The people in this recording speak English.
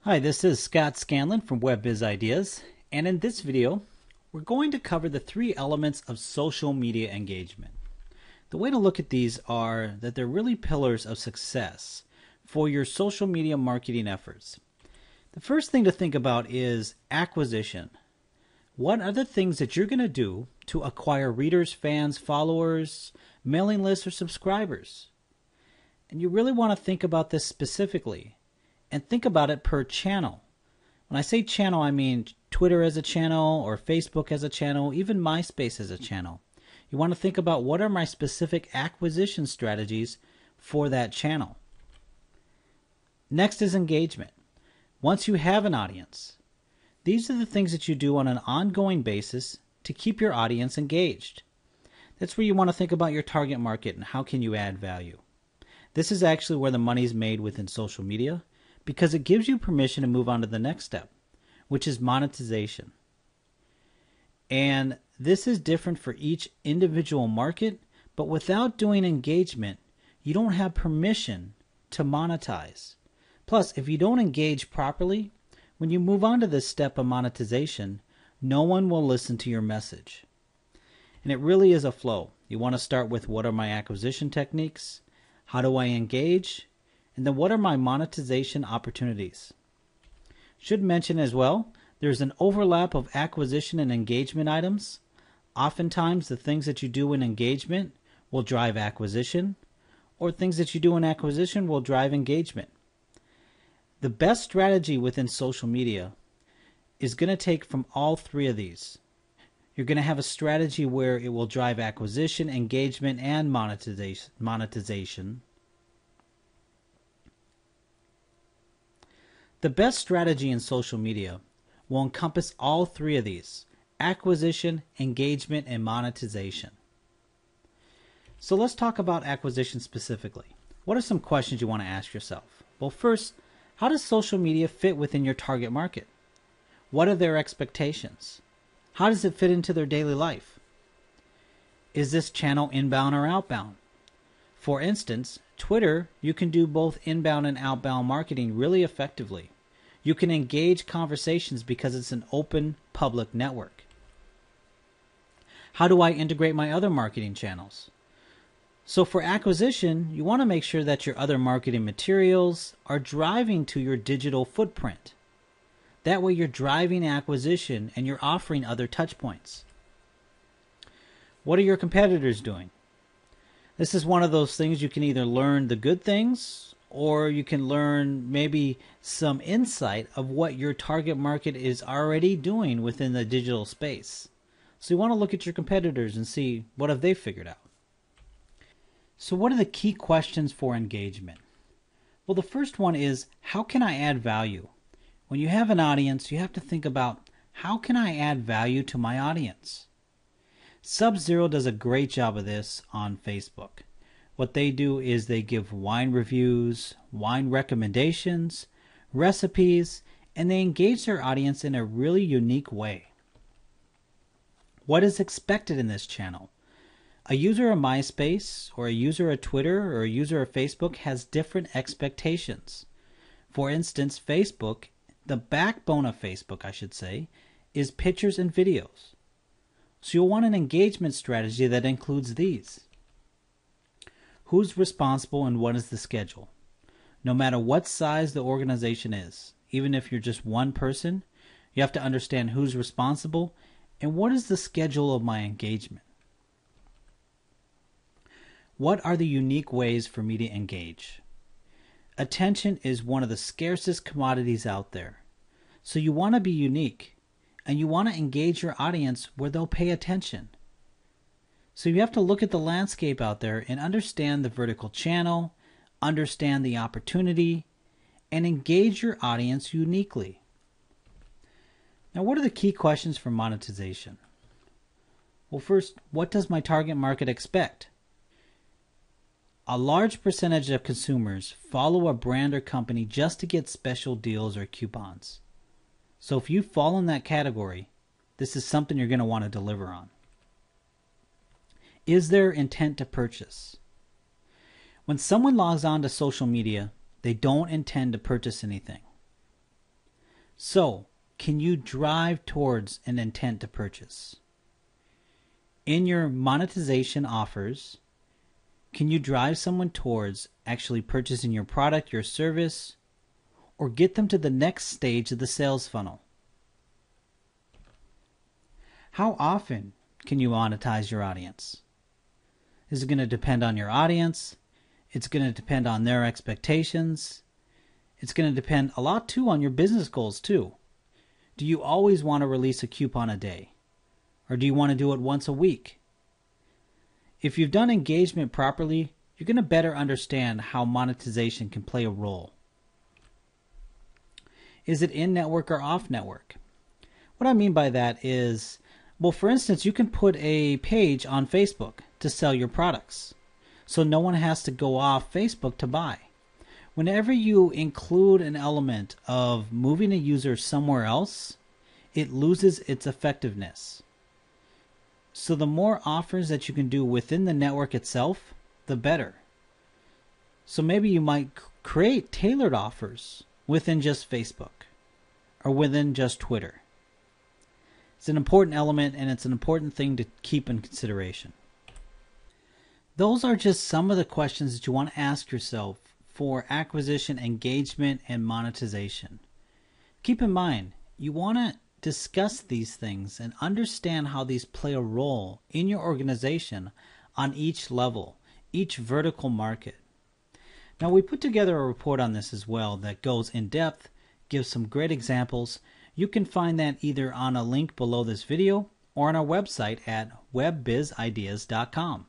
Hi, this is Scott Scanlon from WebBiz Ideas, and in this video, we're going to cover the three elements of social media engagement. The way to look at these are that they're really pillars of success for your social media marketing efforts. The first thing to think about is acquisition. What are the things that you're going to do to acquire readers, fans, followers, mailing lists, or subscribers? And you really want to think about this specifically. And think about it per channel. When I say channel, I mean Twitter as a channel or Facebook as a channel, even MySpace as a channel. You want to think about what are my specific acquisition strategies for that channel. Next is engagement. Once you have an audience, these are the things that you do on an ongoing basis to keep your audience engaged. That's where you want to think about your target market and how can you add value. This is actually where the money is made within social media, because it gives you permission to move on to the next step, which is monetization. And this is different for each individual market, but without doing engagement, you don't have permission to monetize. Plus, if you don't engage properly, when you move on to this step of monetization, no one will listen to your message. And it really is a flow. You want to start with what are my acquisition techniques? How do I engage? And then what are my monetization opportunities? Should mention as well, there's an overlap of acquisition and engagement items. Oftentimes the things that you do in engagement will drive acquisition, or things that you do in acquisition will drive engagement. The best strategy within social media is going to take from all three of these. You're going to have a strategy where it will drive acquisition, engagement, and monetization. The best strategy in social media will encompass all three of these: acquisition, engagement, and monetization. So let's talk about acquisition specifically. What are some questions you want to ask yourself? Well, first, how does social media fit within your target market? What are their expectations? How does it fit into their daily life? Is this channel inbound or outbound? For instance, Twitter, you can do both inbound and outbound marketing really effectively. You can engage conversations because it's an open public network. How do I integrate my other marketing channels? So for acquisition, you want to make sure that your other marketing materials are driving to your digital footprint. That way you're driving acquisition and you're offering other touch points. What are your competitors doing? This is one of those things you can either learn the good things or you can learn maybe some insight of what your target market is already doing within the digital space. So you want to look at your competitors and see what have they figured out. So what are the key questions for engagement? Well, the first one is, how can I add value? When you have an audience, you have to think about, how can I add value to my audience? Sub-Zero does a great job of this on Facebook. What they do is they give wine reviews, wine recommendations, recipes, and they engage their audience in a really unique way. What is expected in this channel? A user of MySpace or a user of Twitter or a user of Facebook has different expectations. For instance, Facebook, the backbone of Facebook, I should say, is pictures and videos. So you'll want an engagement strategy that includes these. Who's responsible and what is the schedule? No matter what size the organization is, even if you're just one person, you have to understand who's responsible and what is the schedule of my engagement. What are the unique ways for me to engage? Attention is one of the scarcest commodities out there. So you want to be unique and you want to engage your audience where they'll pay attention. So you have to look at the landscape out there and understand the vertical channel, understand the opportunity, and engage your audience uniquely. Now, what are the key questions for monetization? Well, first, what does my target market expect? A large percentage of consumers follow a brand or company just to get special deals or coupons. So if you fall in that category, this is something you're going to want to deliver on. Is there intent to purchase? When someone logs on to social media, they don't intend to purchase anything. So, can you drive towards an intent to purchase? In your monetization offers, can you drive someone towards actually purchasing your product, your service, or get them to the next stage of the sales funnel? How often can you monetize your audience? Is it going to depend on your audience? It's going to depend on their expectations. It's going to depend a lot too on your business goals too. Do you always want to release a coupon a day? Or do you want to do it once a week? If you've done engagement properly, you're going to better understand how monetization can play a role. Is it in network or off network? What I mean by that is, well, for instance, you can put a page on Facebook to sell your products, so no one has to go off Facebook to buy. Whenever you include an element of moving a user somewhere else, it loses its effectiveness. So the more offers that you can do within the network itself, the better. So maybe you might create tailored offers within just Facebook or within just Twitter. It's an important element, and it's an important thing to keep in consideration. Those are just some of the questions that you want to ask yourself for acquisition, engagement, and monetization. Keep in mind, you want to discuss these things and understand how these play a role in your organization on each level, each vertical market. Now, we put together a report on this as well that goes in depth, gives some great examples. You can find that either on a link below this video or on our website at webbizideas.com.